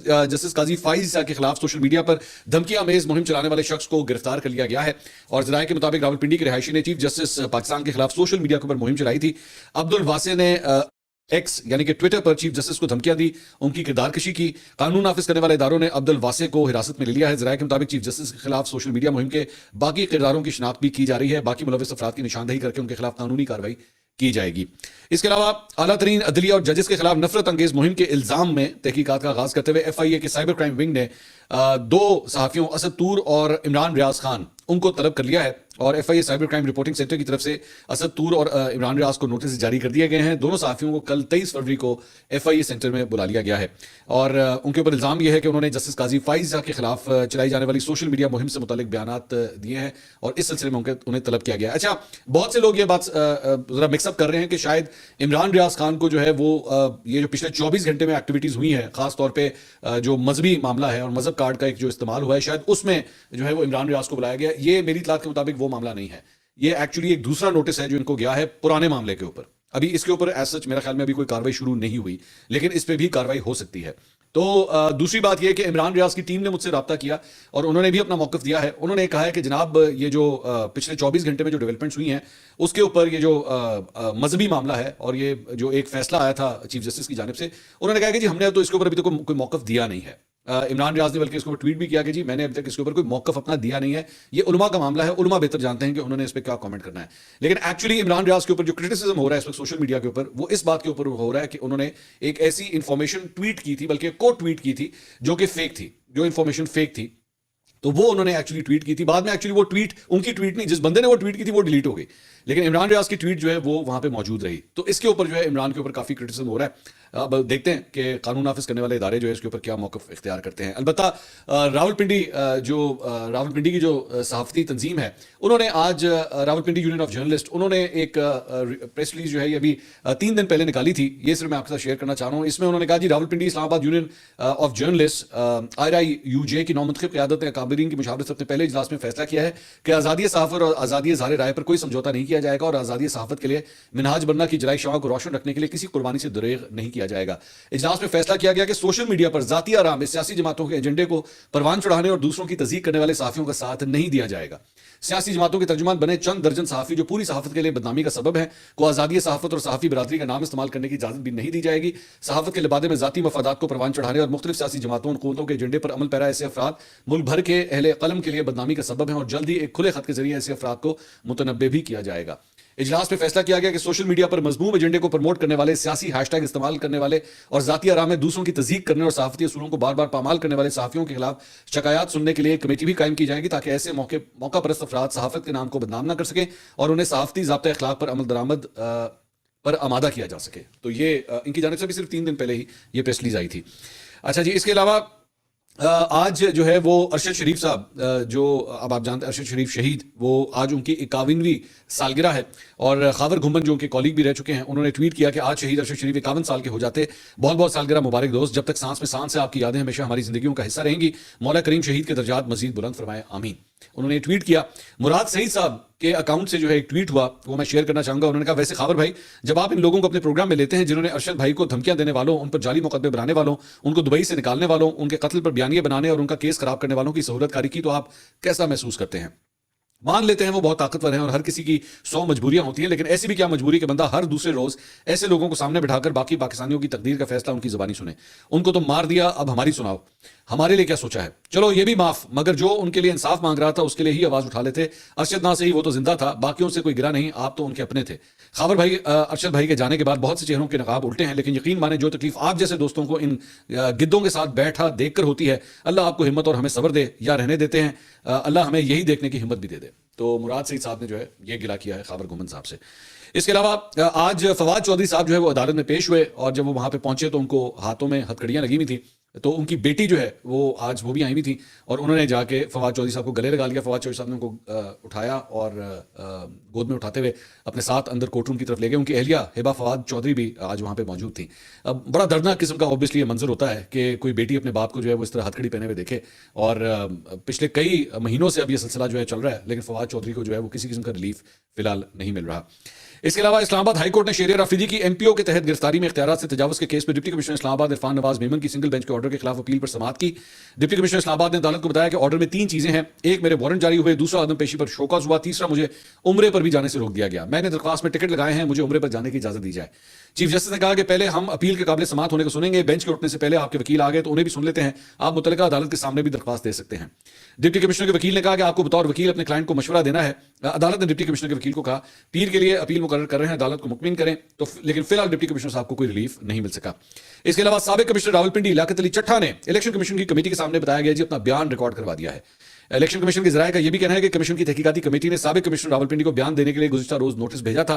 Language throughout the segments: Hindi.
जस्टिस काजी फाइज ईसा के खिलाफ सोशल मीडिया पर धमकी अमेज मुहिम चलाने वाले शख्स को गिरफ्तार कर लिया गया है। और जराये के मुताबिक रावलपिंडी के रिहायशी ने चीफ जस्टिस पाकिस्तान के खिलाफ सोशल मीडिया के ऊपर मुहिम चलाई थी। अब्दुल वासे ने एक्स यानी कि ट्विटर पर चीफ जस्टिस को धमकियां दी, उनकी किरदार कशी की। कानून नाफिज करने वाले इदारों ने अब्दुल वासे को हिरासत में ले लिया है। जराये के मुताबिक चीफ जस्टिस के खिलाफ सोशल मीडिया मुहिम के बाकी किरदारों की शिनाख्त भी की जा रही है। बाकी मुलविस अफराद की निशानदही करके उनके खिलाफ कानूनी कार्रवाई की जाएगी। इसके अलावा आला तरीन अदलिया और जजेस के खिलाफ नफरत अंगेज मुहिम के इल्जाम में तहकीकात का आगाज करते हुए FIA के साइबर क्राइम विंग ने 2 सहाफियों असद तूर और इमरान रियाज खान उनको तलब कर लिया है। और FIA cyber crime reporting centre की तरफ से असद तूर और इमरान रियाज को नोटिस जारी कर दिए गए हैं। दोनों सहाफियों को कल 23 फरवरी को FIA सेंटर में बुला लिया गया है। और उनके ऊपर इल्जाम यह है कि उन्होंने जस्टिस काजी फाइज के खिलाफ चलाई जाने वाली सोशल मीडिया मुहिम से मुतालिक बयानात दिए हैं और इस सिलसिले में उन्हें तलब किया गया है। अच्छा, बहुत से लोग ये बात जरा मिक्सअप कर रहे हैं कि शायद इमरान रियाज खान को जो है वो ये जो पिछले 24 घंटे में एक्टिविटीज हुई है, खासतौर पर जो मजहबी मामला है और मजहब कार्ड का एक जो इस्तेमाल हुआ है, शायद उसमें जो है वो इमरान रियाज को बुलाया गया। ये मेरी इत्तलात के मुताबिक वो मामला नहीं है। ये एक्चुअली एक दूसरा नोटिस है जो इनको गया है पुराने मामले के ऊपर। अभी इसके ऊपर एज सच मेरा ख्याल में अभी कोई कार्रवाई शुरू नहीं हुई, लेकिन इस पे भी कार्रवाई हो सकती है। तो दूसरी बात यह कि इमरान रियाज की टीम ने मुझसे रब्ता किया और उन्होंने भी अपना मौक़िफ़ दिया है। उन्होंने कहा है कि जनाब ये जो पिछले 24 घंटे में जो डेवलपमेंट्स हुई हैं उसके ऊपर ये जो मजहबी मामला है और ये जो एक फैसला आया था चीफ जस्टिस की जानिब से, उन्होंने कहा कि जी हमने तो इसके ऊपर अभी तक कोई मौक़िफ़ दिया नहीं है। इमरान रियाज ने बल्कि इसके ऊपर ट्वीट भी किया कि जी मैंने अभी तक इसके ऊपर कोई मौक़िफ़ अपना दिया नहीं है, ये उलमा का मामला है, उलमा बेहतर जानते हैं कि उन्होंने इस पर क्या कमेंट करना है। लेकिन एक्चुअली इमरान रियाज के ऊपर जो क्रिटिसिज्म हो रहा है इस वक्त सोशल मीडिया के ऊपर, वो इस बात के ऊपर हो रहा है कि उन्होंने एक ऐसी इंफॉर्मेशन ट्वीट की थी, बल्कि को ट्वीट की थी जो कि फेक थी, जो इंफॉर्मेशन फेक थी, तो वो उन्होंने एक्चुअली ट्वीट की थी। बाद में एक्चुअली वो ट्वीट उनकी ट्वीट नहीं, जिस बंदे ने वो ट्वीट की थी वो डिलीट हो गई, लेकिन इमरान रियाज की ट्वीट जो है वो वहां पे मौजूद रही। तो इसके ऊपर जो है इमरान के ऊपर काफी क्रिटिसिज्म हो रहा है। अब देखते हैं कि कानून नाफिज करने वाले इदारे जो है इसके ऊपर क्या मौक़िफ़ इख्तियार करते हैं। अलबत्ता रावलपिंडी की जो सहाफ़ती तंजीम है, उन्होंने आज रावलपिंडी यूनियन ऑफ जर्नलिस्ट, उन्होंने एक प्रेस रिलीज जो है ये अभी 3 दिन पहले निकाली थी। ये सिर्फ मैं आपके साथ शेयर करना चाह रहा हूँ। इसमें उन्होंने कहा जी Rawalpindi Islamabad union of journalist IRIUJ की नौमुंतखब क़यादत ने काबिरीन की मुशावरत से अपने पहले इजलास में फैसला किया है कि आज़ादी सहाफ़त और आज़ादी इज़हार राय पर कोई समझौता नहीं किया जाएगा और आज़ादी सहाफ़त के लिए मिनहाज बनना की जराए शमा को रोशन रखने के लिए किसी कुर्बानी से दरेग नहीं किया जाएगा। इजलास में फैसला किया गया कि सोशल मीडिया पर जाती आराम में सियासी जमातों के एजेंडे को परवान चढ़ाने और दूसरों की तज़दीक करने वाले सहाफ़ियों का साथ नहीं दिया जाएगा। सियासी जमातों के तर्जुमान बने चंद दर्जन सहाफ़ी जो पूरी सहाफ़त के लिए बदनामी का सबब है को आज़ादी सहाफ़त और सहाफ़ी बरादरी का नाम इस्तेमाल करने की इजाज़त भी नहीं दी जाएगी। सहाफ़त के लिबादे में ज़ाती मफादात को परवान चढ़ाने और मुख्तलिफ सियासी जमातों और क़ुव्वतों के एजेंडे पर अमल पैरा ऐसे अफराद मुल्क भर के अहले कलम के लिए बदनामी का सबब हैं और जल्द ही एक खुले खत के जरिए ऐसे अफराद को मुतनब्बे भी किया जाएगा। इजलास में फैसला किया गया कि सोशल मीडिया पर मजमूम एजेंडे को प्रमोट करने वाले, सियासी हैशटैग इस्तेमाल करने वाले और जाती आराम में दूसरों की तज़दीक करने और सहाफ़ती असूलों को बार बार पामाल करने वाले सहाफ़ियों के खिलाफ शिकायत सुनने के लिए एक कमेटी भी कायम की जाएगी ताकि ऐसे मौका परस्त अफराद सहाफ़त के नाम को बदनाम न कर सकें और उन्हें सहाफ़ती ज़ाब्ता अखलाक पर अमल दरामद पर आमादा किया जा सके। तो ये इनकी जानिब से भी सिर्फ 3 दिन पहले ही ये प्रेस रिलीज आई थी। अच्छा जी, इसके अलावा आज जो है वो अरशद शरीफ साहब, जो अब आप जानते हैं अरशद शरीफ शहीद, वो आज उनकी 51वीं सालगिरह है और खावर घुमन जो उनके कॉलीग भी रह चुके हैं, उन्होंने ट्वीट किया कि आज शहीद अरशद शरीफ 51 साल के हो जाते। बहुत बहुत सालगिरह मुबारक दोस्त, जब तक सांस में सांस है आपकी यादें हमेशा हमारी जिंदगियों का हिस्सा रहेंगी। मौला करीम शहीद के दर्जात मजीद बुलंद फरमाए, आमीन। उन्होंने ट्वीट किया। मुराद सईद साहब के अकाउंट से जो है एक ट्वीट हुआ, वो मैं शेयर करना चाहूंगा। उन्होंने कहा वैसे खावर भाई, जब आप इन लोगों को अपने प्रोग्राम में लेते हैं जिन्होंने अरशद भाई को धमकियां देने वालों, उन पर जाली मुकदमे बनाने वालों, उनको दुबई से निकालने वालों, उनके कत्ल पर बयानिए बनाने और उनका केस खराब करने वालों की सहूलतकारी की, तो आप कैसा महसूस करते हैं? मान लेते हैं वो बहुत ताकतवर हैं और हर किसी की 100 मजबूरियां होती हैं, लेकिन ऐसी भी क्या मजबूरी कि बंदा हर दूसरे रोज ऐसे लोगों को सामने बिठाकर बाकी पाकिस्तानियों की तकदीर का फैसला उनकी जुबानी सुने। उनको तो मार दिया, अब हमारी सुनाओ, हमारे लिए क्या सोचा है? चलो ये भी माफ, मगर जो उनके लिए इंसाफ मांग रहा था उसके लिए ही आवाज उठा लेते। अरशद ना से ही वो तो जिंदा था, बाकियों से कोई गिरा नहीं, आप तो उनके अपने थे। खावर भाई, अरशद भाई के जाने के बाद बहुत से चेहरों के नकाब उल्टे हैं, लेकिन यकीन माने जो तकलीफ आप जैसे दोस्तों को इन गिद्धों के साथ बैठा देखकर होती है, अल्लाह आपको हिम्मत और हमें सब्र दे, या रहने देते हैं, अल्लाह हमें यही देखने की हिम्मत भी दे दे। तो मुराद सईद साहब ने जो है ये गिला किया है खावर घुमन साहब से। इसके अलावा आज फवाद चौधरी साहब जो है वो अदालत में पेश हुए और जब वो वहां पे पहुंचे तो उनको हाथों में हथकड़ियां लगी हुई थी, तो उनकी बेटी जो है वो आज वो भी आई हुई थी और उन्होंने जाके फवाद चौधरी साहब को गले लगा लिया। फवाद चौधरी साहब ने उनको उठाया और गोद में उठाते हुए अपने साथ अंदर कोर्टरूम की तरफ ले गए। उनकी अहलिया हिबा फवाद चौधरी भी आज वहाँ पे मौजूद थी। अब बड़ा दर्दनाक किस्म का ऑब्वियसली ये मंजर होता है कि कोई बेटी अपने बाप को जो है वो इस तरह हथकड़ी पहने हुए देखे, और पिछले कई महीनों से अब ये सिलसिला जो है चल रहा है, लेकिन फवाद चौधरी को जो है वो किसी किस्म का रिलीफ फिलहाल नहीं मिल रहा। इसके अलावा इस्लामाबाद हाईकोर्ट ने शेरिया अफरीदी की एमपीओ के तहत गिरफ्तारी में इख्तियारात से तजावुज के केस में डिप्टी कमिश्नर इस्लामाबाद इरफान नवाज मेमन की सिंगल बेंच के ऑर्डर के खिलाफ अपील पर समाअत की। डिप्टी कमिश्नर इस्लामाबाद ने अदालत को बताया कि ऑर्डर में 3 चीजें हैं। एक, मेरे वारंट जारी हुए। दूसरा, अदम पेशी पर शोकॉज हुआ। तीसरा, मुझे उम्रे पर भी जाने से रोक दिया गया। मैंने दरख्वास्त में टिकट लगाए हैं, मुझे उम्रे पर जाने की इजाजत दी जाए। चीफ जस्टिस ने कहा कि पहले हम अपील के काबिल समाअत होने को सुनेंगे। बेंच के उठने से पहले आपके वकील आ गए तो उन्हें भी सुन लेते हैं। आप मुतल्लिका अदालत के सामने भी दरख्वास्त दे सकते हैं। डिप्टी कमिश्नर के वकील ने कहा कि आपको बतौर वकील अपने क्लाइंट को मशवरा देना है। अदालत ने डिप्टी कमिश्नर के वकील को कहा पीर के लिए अपील मुकर्रर कर रहे हैं, अदालत को मुतमिन करें। तो लेकिन फिलहाल डिप्टी कमिश्नर साहब को कोई रिलीफ नहीं मिल सका। इसके अलावा साबिक कमिश्नर रावलपिंडी लियाकत अली चट्ठा ने इलेक्शन कमीशन की कमेटी के सामने बताया गया जी अपना बयान रिकॉर्ड करवा दिया है। इलेक्शन कमीशन के जराये का यह भी कहना है कि कमीशन की तहकीकाती कमेटी ने साबिक कमिश्नर रावलपिंडी को बयान देने के लिए गुज़िश्ता रोज नोटिस भेजा था।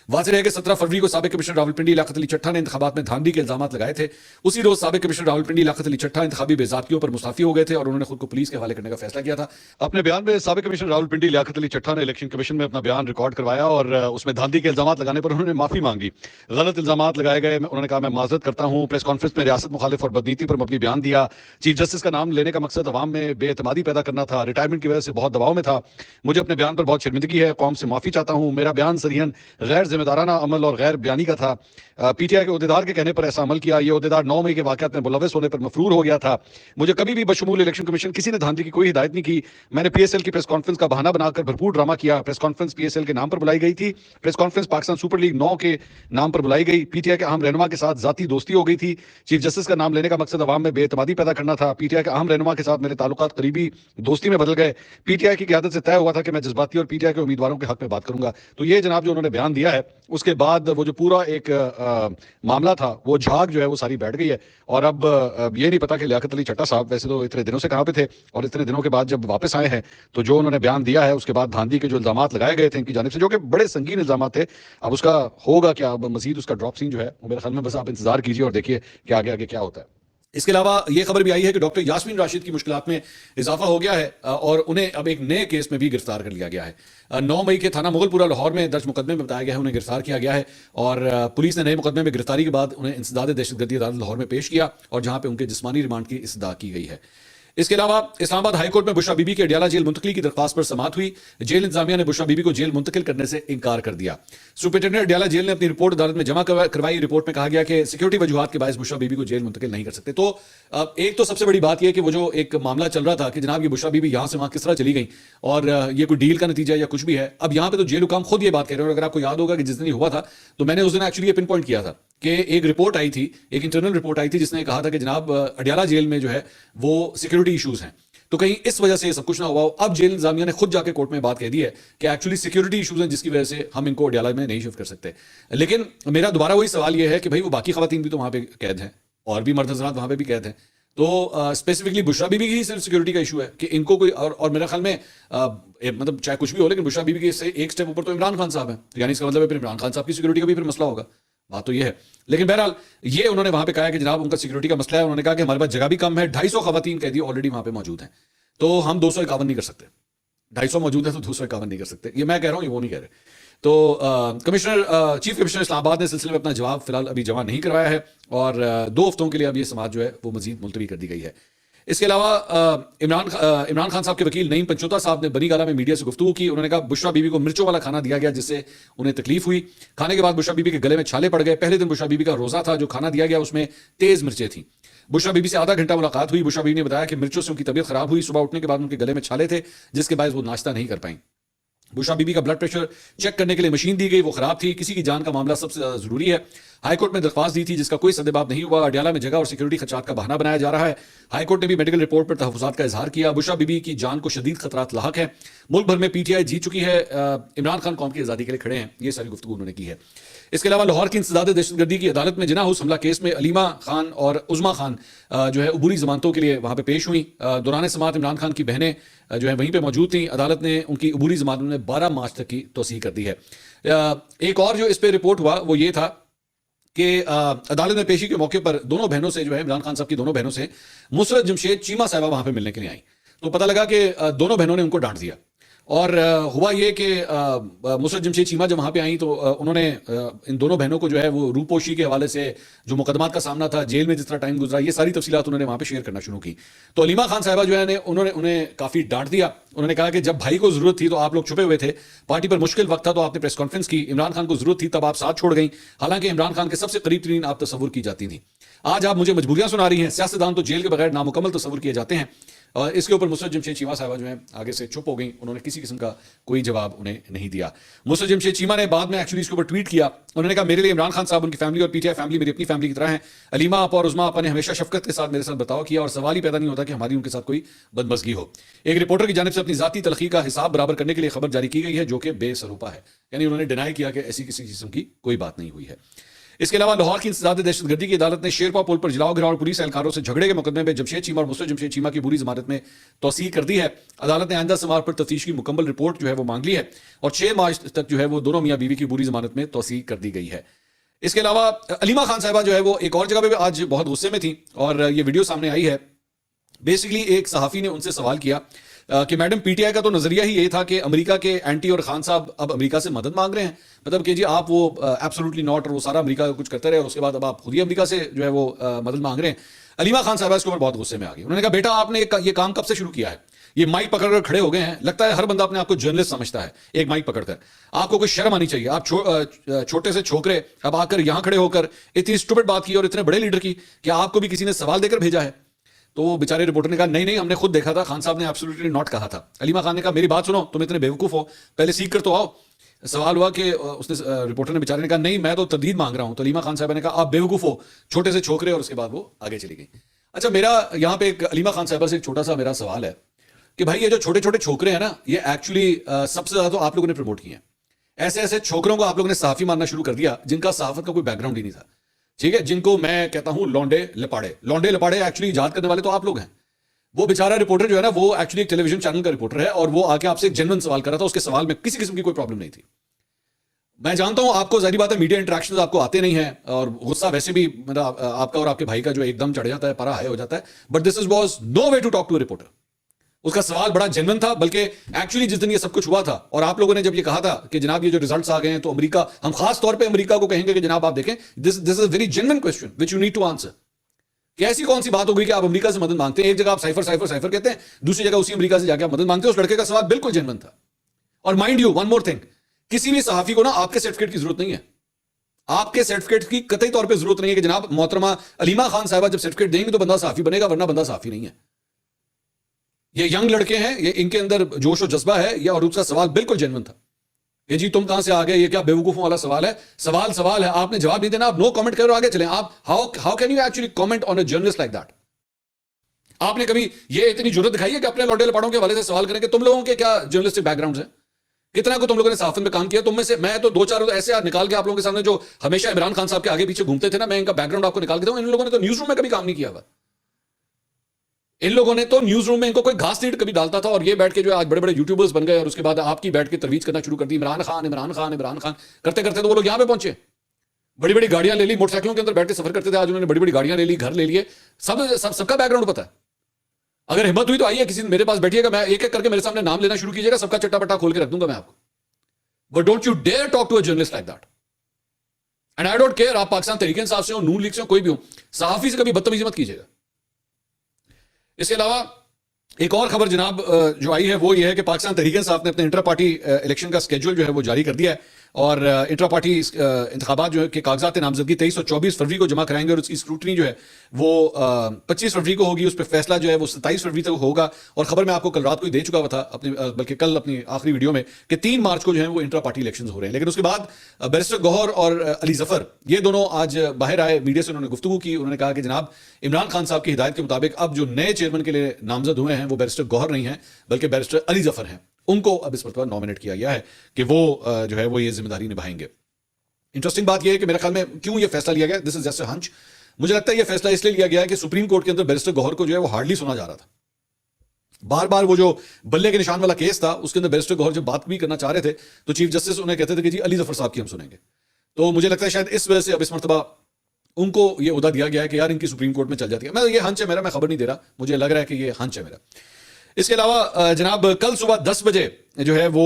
वाज़ेह है कि 17 फरवरी को साबिक कमिश्नर रावलपिंडी लियाकत अली चट्ठा ने इंतखाबात में धांधली के इल्जामात लगाए थे। उसी रोज साबिक कमिश्नर रावलपिंडी लियाकत अली चट्ठा इंतखाबी बेज़ाब्तियों पर मुस्तफ़ी हो गए थे और उन्होंने खुद को पुलिस के हवाले करने का फैसला किया था। अपने बयान में साबिक कमिश्नर रावलपिंडी लियाकत अली चट्ठा ने इलेक्शन कमीशन में अपना बयान रिकॉर्ड करवाया और उसमें धांधली के इल्जामात लगाने पर उन्होंने माफी मांगी। गलत इल्जामात लगाए गए, उन्होंने कहा मैं माजरत करता हूं। प्रेस कॉन्फ्रेंस में रियासत मुखालिफ और बदनीति पर मबनी बयान दिया। चीफ जस्टिस का नाम लेने का मकसद अवाम में बेएतमादी पैदा करना था। रिटायरमेंट की वजह से बहुत दबाव में था। मुझे अपने बयान पर बहुत शर्मिंदगी है। कौम से माफी चाहता हूं। मेरा बयान सरीहन गैर जिम्मेदाराना अमल और गैर बयानी का था। पीटीआई के उहदेदार के कहने पर ऐसा अमल किया। ये उहदेदार 9 मई के वाकयात में मुलव्वस होने पर मफरूर हो गया था। मुझे कभी भी बशमूल इलेक्शन कमीशन किसी ने धांधली की कोई हिदायत नहीं की। मैंने पीएसएल की प्रेस कॉन्फ्रेंस का बहाना बनाकर भरपूर ड्रामा किया। प्रेस कॉन्फ्रेंस पीएसएल के नाम पर बुलाई गई थी। Press conference Pakistan super league 9 के नाम पर बुलाई गई। पीटीआई के अहम रहनुमा के साथ जाती दोस्ती हो गई थी। चीफ जस्टिस का नाम लेने का मकसद अवाम में बेएतमादी पैदा करना था। पीटीआई के अहम रहनुमा के साथ मेरे ताल्लुकात करीबी दोस्ती में बदल गए। पीटीआई की क़यादत से तय हुआ था कि मैं जज्बाती और पीटीआई के उम्मीदवारों के हक में बात करूंगा। तो ये जनाब जो उन्होंने बयान दिया है उसके बाद वो जो पूरा एक मामला था वो झाग जो है वो सारी बैठ गई है। और अब ये नहीं पता कि लियाकत अली चट्टा साहब वैसे तो इतने दिनों से कहाँ पे थे और इतने दिनों के बाद जब वापस आए हैं तो जो उन्होंने बयान दिया है उसके बाद धांधली के जो इल्जामात लगाए गए थे इनकी जानिब से जो कि बड़े संगीन इल्जामात थे, अब उसका होगा क्या, अब मजीद उसका ड्रॉप सीन जो है वो मेरे ख्याल में बस आप इंतजार कीजिए और देखिए कि आगे आगे क्या होता है। इसके अलावा यह खबर भी आई है कि डॉक्टर यास्मीन राशिद की मुश्किलात में इजाफा हो गया है और उन्हें अब एक नए केस में भी गिरफ्तार कर लिया गया है। 9 मई के थाना मुगलपुरा लाहौर में दर्ज मुकदमे में बताया गया है उन्हें गिरफ्तार किया गया है और पुलिस ने नए मुकदमे में गिरफ्तारी के बाद उन्हें इंसदाद दहशतगर्दी अदालत लाहौर में पेश किया और जहां पे उनके जिस्मानी रिमांड की इस्तदा की गई है। इसके अलावा इस्लामाबाद हाईकोर्ट में बुशरा बीबी के अडियाला जेल मुंतकली की दरख्वास्त पर समाअत हुई। जेल इंतजामिया ने बुशरा बीबी को जेल मुंतकिल करने से इनकार कर दिया। सुपरिटेंडेंट अडियाला जेल ने अपनी रिपोर्ट अदालत में जमा करवाई। रिपोर्ट में कहा गया कि सिक्योरिटी वजूहात के बायस बुशरा बीबी को जेल मुंतकिल नहीं कर सकते। तो एक तो सबसे बड़ी बात यह कि वो जो एक मामला चल रहा था कि जनाब ये बुशरा बीबी यहां से वहां किस तरह चली गई और ये कोई डील का नतीजा या कुछ भी है। अब यहां पे तो जेल हुकाम खुद ये बात कह रहे हैं और अगर आपको याद होगा कि जिस दिन हुआ था तो मैंने उस दिन एक्चुअली ये पिन पॉइंट किया था कि एक रिपोर्ट आई थी, एक इंटरनल रिपोर्ट आई थी जिसने कहा था कि जनाब अडियाला जेल में जो है वो सिक्योरिटी इशूज हैं, तो कहीं इस वजह से सब कुछ ना हुआ हो। अब जेल इंतजामिया ने खुद जाके कोर्ट में बात कह दी है कि एक्चुअली सिक्योरिटी इशूज हैं जिसकी वजह से हम इनको अडियाला में नहीं शिफ्ट कर सकते। लेकिन मेरा दोबारा वही सवाल यह है कि भाई वो बाकी खवातीन भी तो वहां पे कैद हैं और भी मर्द हज़रात वहां पे भी कैद हैं, तो स्पेसिफिकली बुशरा बीबी की सिर्फ सिक्योरिटी का इशू है कि इनको कोई और मेरे ख्याल में मतलब चाहे कुछ भी हो लेकिन बुशरा बीबी के से एक स्टेप ऊपर तो इमरान खान साहब है, यानी इसका मतलब है फिर इमरान खान साहब की सिक्योरिटी का भी फिर मसला होगा। बात तो ये है। लेकिन बहरहाल ये उन्होंने वहां पे कहा कि जनाब उनका सिक्योरिटी का मसला है। उन्होंने कहा कि हमारे पास जगह भी कम है, 250 खवातीन कैदी ऑलरेडी वहां पे मौजूद हैं, तो हम 251 नहीं कर सकते। 250 मौजूद है तो 251 नहीं कर सकते। ये मैं कह रहा हूं, ये वो नहीं कह रहे। तो चीफ कमिश्नर इस्लामाबाद ने सिलसिले में अपना जवाब फिलहाल अभी जमा नहीं करवाया है और 2 हफ्तों के लिए अब ये समाअत जो है वो मजीद मुलतवी कर दी गई है। इसके अलावा इमरान खान साहब के वकील नईम पंचोता साहब ने बनी गाला में मीडिया से गुफ्तगू की। उन्होंने कहा बुशरा बीबी को मिर्चों वाला खाना दिया गया जिससे उन्हें तकलीफ हुई। खाने के बाद बुशरा बीबी के गले में छाले पड़ गए। पहले दिन बुशरा बीबी का रोजा था, जो खाना दिया गया उसमें तेज मिर्चें थी। बुशरा बीबी से आधा घंटा मुलाकात हुई। बुशरा बीबी ने बताया कि मिर्चों से उनकी तबीयत खराब हुई। सुबह उठने के बाद उनके गले में छाले थे जिसके बायस वो नाश्ता नहीं कर पाई। बुशरा बीबी का ब्लड प्रेशर चेक करने के लिए मशीन दी गई, वो खराब थी। किसी की जान का मामला सबसे ज्यादा जरूरी है। हाईकोर्ट में दरख्वास्त दी थी जिसका कोई सद्देबाब नहीं हुआ। अडियाला में जगह और सिक्योरिटी खदशात का बहाना बनाया जा रहा है। हाईकोर्ट ने भी मेडिकल रिपोर्ट पर तहफ्फुज़ात का इजहार किया। बुशरा बीबी की जान को शदीद खतरात लाहक है। मुल्क भर में पीटीआई जीत चुकी है। इमरान खान कौम की आज़ादी के लिए खड़े हैं। ये सारी गुफ्तगू उन्होंने की है। इसके अलावा लाहौर की इंसदाद दहशतगर्दी की अदालत में जिना हाउस हमला केस में अलीमा खान और उज़मा खान जो है अबूरी जमानतों के लिए वहां पे पेश हुई। दौरान समाअत इमरान खान की बहनें जो है वहीं पे मौजूद थी। अदालत ने उनकी अबूरी जमानत में 12 मार्च तक की तौसीह कर दी है। एक और जो इस पे रिपोर्ट हुआ वो ये था कि अदालत में पेशी के मौके पर दोनों बहनों से जो है इमरान खान साहब की दोनों बहनों से मुसरत जमशेद चीमा साहिबा वहां पे मिलने के लिए आई, तो पता लगा कि दोनों बहनों ने उनको डांट दिया और हुआ ये कि नुसरत जमशेद चीमा जब वहाँ पे आई तो उन्होंने इन दोनों बहनों को जो है वो रूपोशी के हवाले से जो मुकदमात का सामना था, जेल में जिस तरह टाइम गुजरा, ये सारी तफसीलात उन्होंने वहाँ पे शेयर करना शुरू की। तो अलीमा खान साहिबा जो है उन्होंने उन्हें काफ़ी डांट दिया। उन्होंने कहा कि जब भाई को जरूरत थी तो आप लोग छुपे हुए थे, पार्टी पर मुश्किल वक्त था तो आपने प्रेस कॉन्फ्रेंस की, इमरान खान को जरूरत थी तब आप साथ छोड़ गई, हालांकि इमरान खान के सबसे करीब तरीन आप तस्वुर की जाती थी। आज आप मुझे मजबूरियां सुना रही हैं। सियासतदान तो जेल के बगैर नामुकम्मल तस्वुर किए जाते हैं। और इसके ऊपर नुसरत जमशेद चीमा साहिबा जो है आगे से चुप हो गई, उन्होंने किसी किस्म का कोई जवाब उन्हें नहीं दिया। नुसरत जमशेद चीमा ने बाद में एक्चुअली इसके ऊपर ट्वीट किया। उन्होंने कहा, मेरे लिए इमरान खान साहब, उनकी फैमिली और पीटीआई फैमिली मेरी अपनी फैमिली की तरह है। अलीमा आप और उज़मा आपा ने हमेशा शफकत के साथ मेरे साथ बर्ताव किया और सवाल ही पैदा नहीं होता कि हमारी उनके साथ कोई बदमज़गी हो। एक रिपोर्टर की जानिब से अपनी जाती तलखी का हिसाब बराबर करने के लिए खबर जारी की गई है जो कि बेसरूपा है। यानी उन्होंने डिनाई किया कि ऐसी किसी किस्म की कोई बात नहीं हुई है। इसके अलावा लाहौर की इंसदाद दहशतगर्दी की अदालत ने शेरपा पुल पर जलाओ गिराओ और पुलिस एहलकारों से झगड़े के मुकदमे में जमशेद चीमा और नुसरत जमशेद चीमा की पूरी जमानत में तौसीह कर दी है। अदालत ने आइंदा समाअत पर तफ्तीश की मुकम्मल रिपोर्ट जो है वो मांग ली है और 6 मार्च तक जो है वो दोनों मियां बीवी की पूरी जमानत में तौसीह कर दी गई है। इसके अलावा अलीमा खान साहिबा जो है वो एक और जगह पे आज बहुत गुस्से में थी और ये वीडियो सामने आई है। बेसिकली एक सहाफ़ी ने उनसे सवाल किया कि मैडम, पीटीआई का तो नजरिया ही ये था कि अमेरिका के एंटी और खान साहब अब अमेरिका से मदद मांग रहे हैं, मतलब कि जी आप वो एब्सोल्युटली नॉट और वो सारा अमेरिका कुछ करते रहे और उसके बाद अब आप खुद ही अमेरिका से जो है वो मदद मांग रहे हैं। अलीमा खान साहब इसके ऊपर बहुत गुस्से में आ गई। उन्होंने कहा, बेटा आपने ये काम कब से शुरू किया है? ये माइक पकड़कर खड़े हो गए हैं, लगता है हर बंदा अपने आप को जर्नलिस्ट समझता है। एक माइक पकड़कर आपको कोई शर्म आनी चाहिए। आप छोटे से छोकरे अब आकर यहां खड़े होकर इतनी स्टूपिड बात की और इतने बड़े लीडर की, क्या आपको भी किसी ने सवाल देकर भेजा है? तो बेचारे रिपोर्टर ने कहा, नहीं हमने खुद देखा था, खान साहब ने एब्सोल्युटली नॉट कहा था। अलीमा खान ने कहा, मेरी बात सुनो, तुम इतने बेवकूफ हो, पहले सीख कर तो आओ। सवाल हुआ कि उसने रिपोर्टर ने बेचारे ने कहा, नहीं मैं तो तरदीद मांग रहा हूं। तो अलीमा खान साहब ने कहा, आप बेवकूफ हो, छोटे से छोकरे, और उसके बाद वो आगे चली गई। अच्छा, मेरा यहाँ पे एक अलीमा खान साहबा से एक छोटा सा मेरा सवाल है कि भाई ये जो छोटे छोटे छोकरे हैं ना, ये एक्चुअली सबसे ज्यादा तो आप लोगों ने प्रमोट किए हैं। ऐसे ऐसे छोकरों को आप लोगों ने सहाफी मानना शुरू कर दिया जिनका सहाफत का कोई बैकग्राउंड ही नहीं था, ठीक है, जिनको मैं कहता हूं लौंडे लपाड़े एक्चुअली इजाद करने वाले तो आप लोग हैं। वो बेचारा रिपोर्टर जो है ना, वो एक्चुअली एक टेलीविजन चैनल का रिपोर्टर है और वो आके आपसे एक जेन्युइन सवाल कर रहा था। उसके सवाल में किसी किस्म की कोई प्रॉब्लम नहीं थी। मैं जानता हूं आपको, जाहिर बात है, मीडिया इंटरेक्शंस आपको आते नहीं है और गुस्सा वैसे भी मतलब आपका और आपके भाई का जो एकदम चढ़ जाता है, पारा हाई हो जाता है, but this was no way to talk to a reporter. उसका सवाल बड़ा जेन्युइन था, बल्कि एक्चुअली जिस दिन ये सब कुछ हुआ था और आप लोगों ने जब ये कहा था कि जनाब ये जो रिजल्ट्स आ गए हैं तो अमेरिका, हम खास तौर पे अमेरिका को कहेंगे कि जनाब आप देखें, this is a very genuine question which you need to answer. कि ऐसी कौन सी बात हो गई कि आप अमेरिका से मदद मांगते हैं? एक जगह आप साइफर कहते हैं, दूसरी जगह उसी अमेरिका से जाके आप मदद मांगते हैं। उस लड़के का सवाल बिल्कुल जेन्युइन था। और mind you, one more thing, किसी भी सहाफी को ना आपके सर्टिफिकेट की जरूरत नहीं है। आपके सर्टिफिकेट की कतई तौर पे जरूरत नहीं है कि जनाब मोहतरमा अलीमा खान साहिबा जब सर्टिफिकेट देंगे तो बंदा सहाफी बनेगा, वरना बंदा सहाफी नहीं है। ये यंग लड़के हैं, ये इनके अंदर जोश और जज्बा है, या और उसका सवाल बिल्कुल जेन्युइन था। ये जी तुम कहां से आ गए, ये क्या बेवकूफों वाला सवाल है? सवाल है, आपने जवाब नहीं देना, आप नो कमेंट करो, आगे चलें। आप how can you actually comment on a journalist like that? आपने कभी ये इतनी जरूरत दिखाई है कि अपने लौटे लपाड़ों के वाले से सवाल करें कि तुम लोगों के क्या जर्नलिस्टिक बैकग्राउंड है? कितना को तुम लोगों ने साफन में काम किया? तुम में से मैं तो 2-4 ऐसे यार निकाल के आप लोगों के सामने जो हमेशा इमरान खान साहब के आगे पीछे घूमते थे ना, मैं इनका बैकग्राउंड आपको निकाल के दूं। इन लोगों ने तो न्यूज रूम में कभी काम नहीं किया हुआ। इन लोगों ने तो न्यूज रूम में इनको कोई घास नीट कभी डालता था और ये बैठ के जो आज बड़े बड़े यूट्यूबर्स बन गए और उसके बाद आपकी बैठ के तरवीज करना शुरू कर दी, इमरान खान करते करते तो वो लोग यहां पे पहुंचे। बड़ी बड़ी गाड़ियां ले ली, मोटरसाइकिलों के अंदर बैठ के सफर करते थे, आज उन्होंने बड़ी बड़ी गाड़ियां ले ली, घर ले लिए। सबका बैकग्राउंड पता है। अगर हिम्मत हुई तो आइए किसी दिन मेरे पास बैठिएगा, मैं एक एक करके मेरे सामने नाम लेना शुरू कीजिएगा, सबका चट्टा पट्टा खोल के रख दूंगा मैं आपको। But don't you dare talk to a journalist like that. And I don't care आप पाकिस्तान तहरीक इंसाफ से हो, नून लीग से हो, कोई भी हो, सहाफी से कभी बदतमीजी मत कीजिएगा। इसके अलावा एक और खबर जनाब जो आई है वो ये है कि पाकिस्तान तहरीक इंसाफ ने अपने इंटर पार्टी इलेक्शन का स्केड्यूल जो है वो जारी कर दिया है और इंटर पार्टी इंतखाबात जो है के कागजात नामजदगी 23 और 24 फरवरी को जमा कराएंगे और उसकी स्क्रूटनी जो है वो 25 फरवरी को होगी। उस पर फैसला जो है वो 27 फरवरी तक होगा। और खबर मैं आपको कल रात को ही दे चुका हुआ था अपनी, बल्कि कल अपनी आखिरी वीडियो में, कि 3 मार्च को जो है वो इंटर पार्टी इलेक्शन हो रहे हैं। लेकिन उसके बाद बैरिस्टर गौहर और अली जफर ये दोनों आज बाहर आए, मीडिया से उन्होंने गुफ्तगू की। उन्होंने कहा कि जनाब इमरान खान साहब की हिदायत के मुताबिक अब जो नए चेयरमैन के लिए नामजद हुए हैं वो बैरिस्टर गौहर नहीं है बल्कि बैरिस्टर अली जफर हैं। उनको अब इस पर नॉमिनेट किया गया है कि वो जो है वो ये जिम्मेदारी निभाएंगे। इंटरेस्टिंग बात यह है कि मेरे ख्याल में क्यों ये फैसला लिया गया, this is just a hunch. मुझे लगता है ये फैसला इसलिए लिया गया है कि सुप्रीम कोर्ट के अंदर बैरिस्टर गौहर को जो है वो हार्डली सुना जा रहा था। बार बार वो जो बल्ले के निशान वाला केस था उसके अंदर बैरिस्टर गौहर जब बात भी करना चाह रहे थे तो चीफ जस्टिस उन्हें कहते थे कि जी अली जफर साहब की हम सुनेंगे। तो मुझे लगता है शायद इस वजह से अब इस मरतबा उनको ये उहदा दिया गया है कि यार इनकी सुप्रीम कोर्ट में चल जाती है। मैं ये हंच है मेरा, मैं खबर नहीं दे रहा, मुझे लग रहा है कि ये हंच है मेरा। इसके अलावा जनाब कल सुबह 10 बजे जो है वो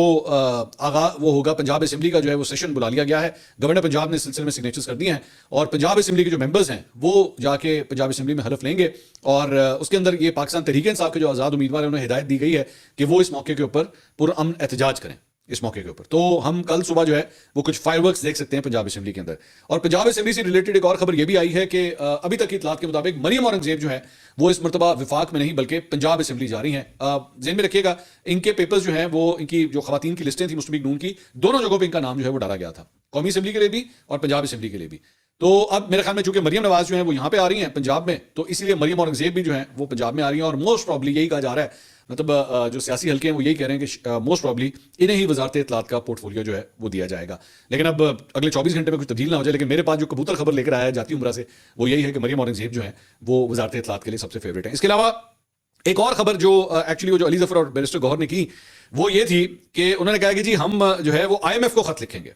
वो होगा पंजाब असेंबली का जो है वो सेशन बुला लिया गया है। गवर्नर पंजाब ने इस सिलसिले में सिग्नेचर्स कर दिए हैं और पंजाब असेंबली के जो मेंबर्स हैं वो जाके पंजाब असेंबली में हलफ लेंगे और उसके अंदर ये पाकिस्तान तहरीक इंसाफ के जो आज़ाद उम्मीदवार हैं उन्हें हिदायत दी गई है कि वो इस मौके के ऊपर पुरअमन एहतजाज करें। इस मौके के ऊपर तो हम कल सुबह जो है वो कुछ फायरवर्क्स देख सकते हैं पंजाब असेंबली के अंदर। और पंजाब असेंबली से रिलेटेड एक और खबर ये भी आई है कि अभी तक की इतलात के मुताबिक मरियम औरंगजेब जो है वो इस मरतबा विफाक में नहीं बल्कि पंजाब असेंबली जा रही हैं। ज़हन में रखिएगा इनके पेपर्स जो हैं वो इनकी जो खवातीन की लिस्टें थी मुस्लिम लीग नून की, दोनों जगहों पर इनका नाम जो है वो डाला गया था, कौमी असेंबली के लिए भी और पंजाब असेंबली के लिए भी। तो अब मेरे ख्याल में चूंकि मरियम नवाज जो है वो यहाँ पे आ रही हैं पंजाब में, तो इसीलिए मरियम औरंगजेब भी जो है वो पंजाब में आ रही हैं और मोस्ट प्रॉब्ली यही कहा जा रहा है, मतलब जो सियासी हल्के हैं वो यही कह रहे हैं कि मोस्ट प्रॉब्ली इन्हें ही वजारत इत्तलात का पोर्टफोलियो जो है वो दिया जाएगा। लेकिन अब अगले 24 घंटे में कुछ तब्दील ना हो जाए, लेकिन मेरे पास जो कबूतर खबर लेकर आया है जाती उम्रा से वो यही है कि मरियम औरंगजेब जो है वो वजारत इत्तलात के लिए सबसे फेवरेट है। इसके अलावा एक और खबर जो एक्चुअली वो जो अली जफर और बैरिस्टर गौहर ने की वो ये थी कि उन्होंने कहा कि जी हम जो है वो IMF को खत लिखेंगे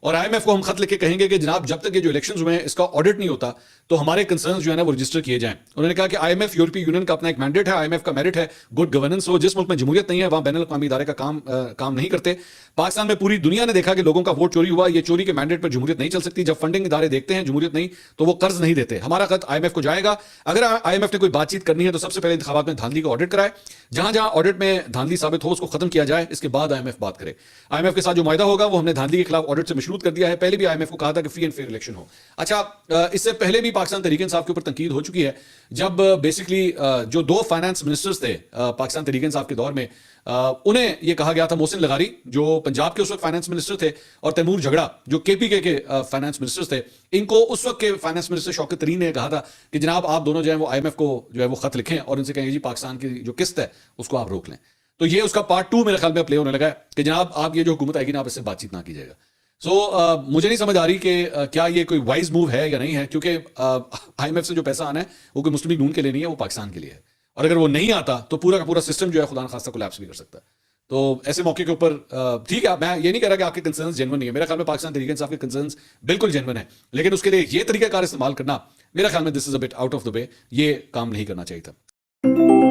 और IMF को हम खत लिख के कहेंगे कि जनाब जब तक ये जो इलेक्शंस हुए हैं इसका ऑडिट नहीं होता तो हमारे कंसर्न्स जो है ना वो रजिस्टर किए जाएं। उन्होंने कहा कि IMF यूरोपीय यूनियन का अपना एक मैंडेट है, IMF का मेरिट है गुड गवर्नेंस हो। जिस मुल्क में जमहूरियत नहीं है वहां बैनुल अक़वामी इदारे का काम नहीं करते। पाकिस्तान में पूरी दुनिया ने देखा कि लोगों का वोट चोरी हुआ, ये चोरी के मैंडेट पर जमहूरियत नहीं चल सकती। जब फंडिंग इदारे देखते हैं जमहूरियत नहीं तो वो कर्ज नहीं देते। हमारा खत IMF को जाएगा। अगर IMF ने कोई बातचीत करनी है तो सबसे पहले इंतखाबात में धांधली का ऑडिट कराए, जहां जहां ऑडिट में धांधली साबित हो उसको खत्म किया जाए, इसके बाद IMF बात करे। IMF के साथ जो मुआहदा होगा वो हमने धांधली के खिलाफ ऑडिट से मशरूत कर दिया है। पहले भी IMF को कहा था कि फ्री एंड फेयर इलेक्शन हो। अच्छा, इससे पहले भी पाकिस्तान तहरीक इंसाफ के ऊपर तनकीद हो चुकी है जब बेसिकली जो दो फाइनेंस मिनिस्टर्स थे पाकिस्तान तहरीक इंसाफ के दौर में, उन्हें यह कहा गया था, मोहसिन लगारी जो पंजाब के उस वक्त फाइनेंस मिनिस्टर थे और तैमूर झगड़ा जो KPK के फाइनेंस मिनिस्टर्स थे, इनको उस वक्त के फाइनेंस मिनिस्टर शौकत तरीन ने कहा था कि जनाब आप दोनों जो है वो IMF को जो है वो खत लिखें और उनसे कहें जी पाकिस्तान की जो किस्त है उसको आप रोक लें। तो ये उसका पार्ट 2 मेरे ख्याल में प्ले होने लगा है कि जनाब आप ये जो हुकूमत आएगी ना आप इससे बातचीत ना कीजिएगा। मुझे नहीं समझ आ रही कि क्या ये कोई वाइज मूव है या नहीं है, क्योंकि IMF से जो पैसा आना है वो कोई मुस्लिम लीग नून के लिए नहीं है, वो पाकिस्तान के लिए है। और अगर वो नहीं आता तो पूरा का पूरा सिस्टम जो है खुदा न खास्ता कोलैप्स भी कर सकता है। तो ऐसे मौके के ऊपर ठीक है, मैं ये नहीं कह रहा कि आपके कंसर्न्स जेन्युइन नहीं है। मेरे ख्याल में पाकिस्तान तहरीक इंसाफ के कंसर्न्स बिल्कुल जेन्युइन है, लेकिन उसके लिए ये तरीकाकार इस्तेमाल करना मेरे ख्याल में this is a bit out of the way, ये काम नहीं करना चाहिए था।